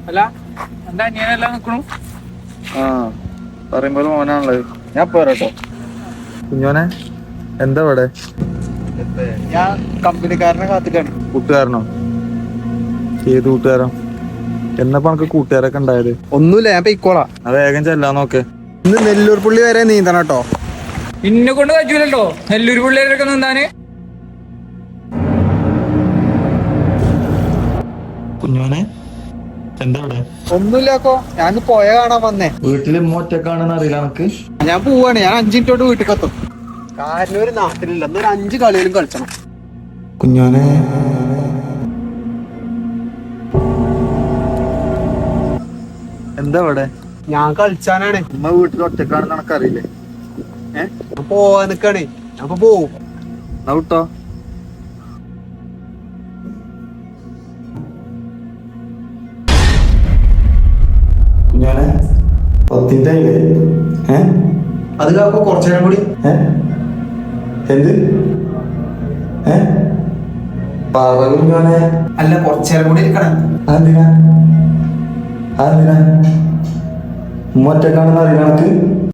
അല്ല എന്താ അനിയനെല്ലാം നിക്കണു? ആ പറയുമ്പോൾ മോനാണുള്ളത്. ഞാൻ പോരാട്ടോ. കുഞ്ഞോനെ എന്താ ഇവിടെ? ഞാൻ കമ്പനിക്കാരനെ കാത്തിക്കാണ്. കൂട്ടുകാരനോ? ഏത് കൂട്ടുകാരോ? എന്നപ്പോ നമുക്ക് കൂട്ടുകാരൊക്കെ ഉണ്ടായത്? ഒന്നുമില്ല, ഞാൻ പൊയ്ക്കോളാം. ആ വേഗം ചെല്ലാൻ നോക്ക്. ഇന്ന് നെല്ലൂർ പുള്ളി വരെ നീന്തണം കേട്ടോ. ഇന്നെ കൊണ്ട് പറ്റൂലല്ലോ നെല്ലൂർ പിള്ളേരൊക്കെ നിന്നാന്. കുഞ്ഞോനെ എന്താ ഇവിടെ? ഒന്നുമില്ലാക്കോ, ഞാൻ പോയ കാണാൻ വന്നേ. വീട്ടില് ഒറ്റക്കാണെന്ന് അറിയില്ല നമുക്ക്. ഞാൻ പോവാണ്. ഞാൻ 5 മിനിറ്റോട്ട് വീട്ടിൽ എത്തും. കാരണം ഒരു നാട്ടിലില്ല, എന്നൊരു 5 കളിയിലും കളിച്ചണം. കുഞ്ഞോനെ എന്താ ഇവിടെ? ഞാൻ കളിച്ചാനാണ്. ഉമ്മ വീട്ടിൽ ഒറ്റക്കാണെന്ന് എനക്കറിയില്ലേ? ഞാൻ പോവാൻ നിക്കാണേ. ഞാൻ ഇപ്പൊ പോവും. എന്നാ വിട്ടോ. കുഞ്ഞോനെ 10 അത് കാക്കോ കുറച്ചു നേരം കൂടി. എന്ത് പറ കുഞ്ഞോനെ. അല്ല, കുറച്ചു നേരം കൂടി ഇരിക്കണം. അതെന്തിനാ? ഉമ്മ ഒറ്റക്കാണെന്ന് അറിയില്ല നമുക്ക്.